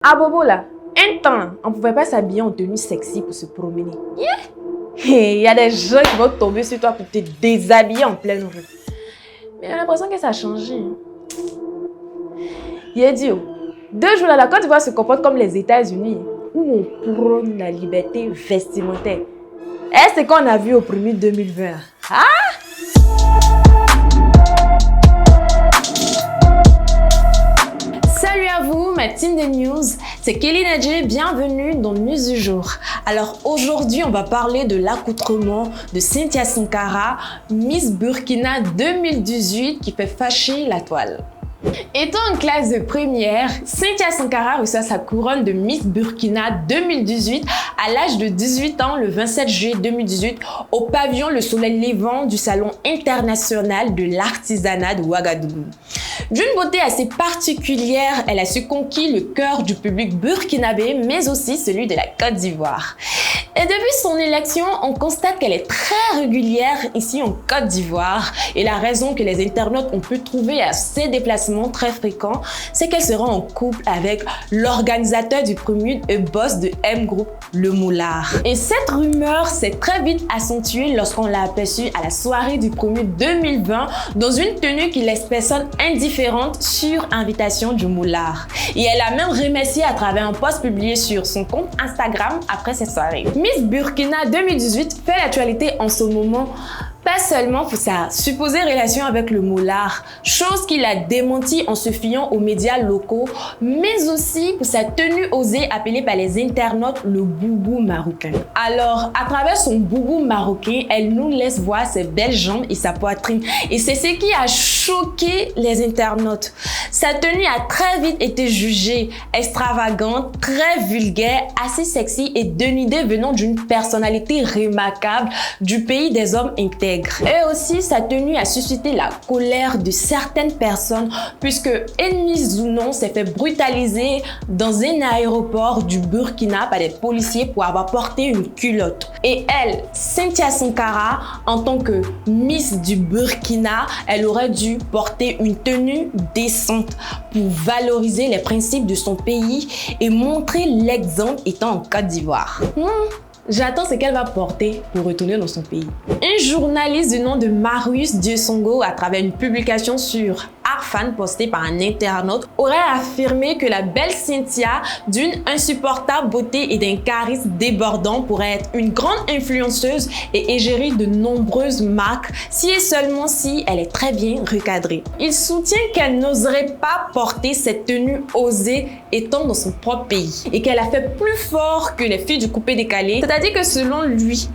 À Bobo là, un temps, on ne pouvait pas s'habiller en tenue sexy pour se promener. Il y a des gens qui vont tomber sur toi pour te déshabiller en pleine rue. Mais j'ai l'impression que ça a changé. Il a dit, 2 jours là, la Côte d'Ivoire se comporte comme les États-Unis, où on prône la liberté vestimentaire. Est-ce qu'on a vu au premier 2020? Ah! Salut à vous, ma team de news, c'est Kelly Nadje, bienvenue dans News du jour. Alors aujourd'hui, on va parler de l'accoutrement de Cynthia Sankara, Miss Burkina 2018 qui fait fâcher la toile. Étant en classe de première, Cynthia Sankara reçoit sa couronne de Miss Burkina 2018 à l'âge de 18 ans le 27 juillet 2018 au pavillon Le Soleil Levant du Salon international de l'artisanat de Ouagadougou. D'une beauté assez particulière, elle a su conquérir le cœur du public burkinabé, mais aussi celui de la Côte d'Ivoire. Et depuis son élection, on constate qu'elle est très régulière ici en Côte d'Ivoire. Et la raison que les internautes ont pu trouver à ses déplacements très fréquents, c'est qu'elle sera en couple avec l'organisateur du premier et boss de M Group, le Moulard. Et cette rumeur s'est très vite accentuée lorsqu'on l'a aperçue à la soirée du premier 2020 dans une tenue qui laisse personne indifférente sur invitation du Moulard. Et elle a même remercié à travers un post publié sur son compte Instagram après cette soirée. Miss Burkina 2018 fait l'actualité en ce moment, pas seulement pour sa supposée relation avec le Moulard, chose qu'il a démenti en se fiant aux médias locaux, mais aussi pour sa tenue osée appelée par les internautes le boubou marocain. Alors, à travers son boubou marocain, elle nous laisse voir ses belles jambes et sa poitrine. Et c'est ce qui a choqué les internautes. Sa tenue a très vite été jugée extravagante, très vulgaire, assez sexy et dénudée venant d'une personnalité remarquable du pays des hommes intègres. Et aussi, sa tenue a suscité la colère de certaines personnes puisque Ennemi Zounon s'est fait brutaliser dans un aéroport du Burkina par des policiers pour avoir porté une culotte. Et elle, Cynthia Sankara, en tant que Miss du Burkina, elle aurait dû porter une tenue décente pour valoriser les principes de son pays et montrer l'exemple étant en Côte d'Ivoire. J'attends ce qu'elle va porter pour retourner dans son pays. Un journaliste du nom de Marius Diosongo, à travers une publication sur Arfan postée par un internaute, aurait affirmé que la belle Cynthia, d'une insupportable beauté et d'un charisme débordant, pourrait être une grande influenceuse et égérie de nombreuses marques si et seulement si elle est très bien recadrée. Il soutient qu'elle n'oserait pas porter cette tenue osée étant dans son propre pays et qu'elle a fait plus fort que les filles du coupé-décalé, c'est-à-dire que selon lui,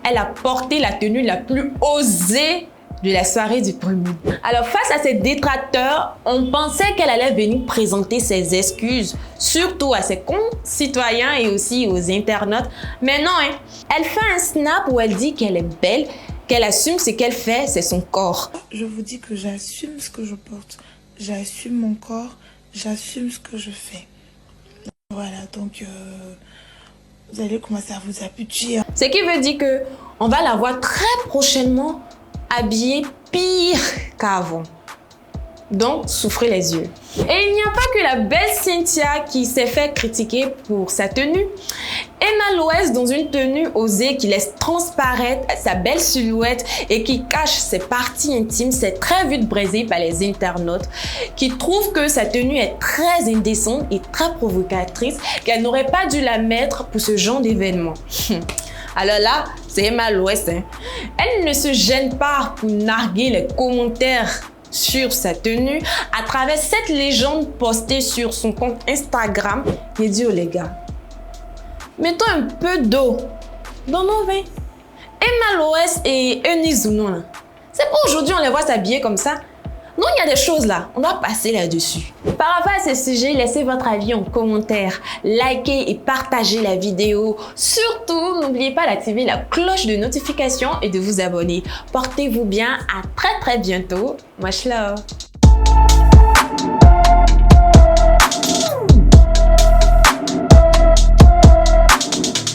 elle a porté la tenue la plus osée de la soirée du premier. Alors face à ses détracteurs, on pensait qu'elle allait venir présenter ses excuses, surtout à ses concitoyens et aussi aux internautes. Mais non, elle fait un snap où elle dit qu'elle est belle, qu'elle assume ce qu'elle fait, c'est son corps. Je vous dis que j'assume ce que je porte, j'assume mon corps, j'assume ce que je fais. Voilà, donc vous allez commencer à vous habituer. Ce qui veut dire que on va la voir très prochainement habillée pire qu'avant. Donc, souffrez les yeux. Et il n'y a pas que la belle Cynthia qui s'est fait critiquer pour sa tenue. Emma Loès, dans une tenue osée qui laisse transparaître sa belle silhouette et qui cache ses parties intimes, s'est très vite brisée par les internautes qui trouvent que sa tenue est très indécente et très provocatrice, qu'elle n'aurait pas dû la mettre pour ce genre d'événement. Alors là, c'est Emma Loès. Elle ne se gêne pas pour narguer les commentaires sur sa tenue à travers cette légende postée sur son compte Instagram. Il dit, les gars, mettons un peu d'eau dans nos vins. Emma Loès et Ennemi Zounon, c'est pas aujourd'hui on les voit s'habiller comme ça. Non, il y a des choses là, on doit passer là-dessus. Par rapport à ce sujet, laissez votre avis en commentaire, likez et partagez la vidéo. Surtout, n'oubliez pas d'activer la cloche de notification et de vous abonner. Portez-vous bien, à très bientôt. Much love.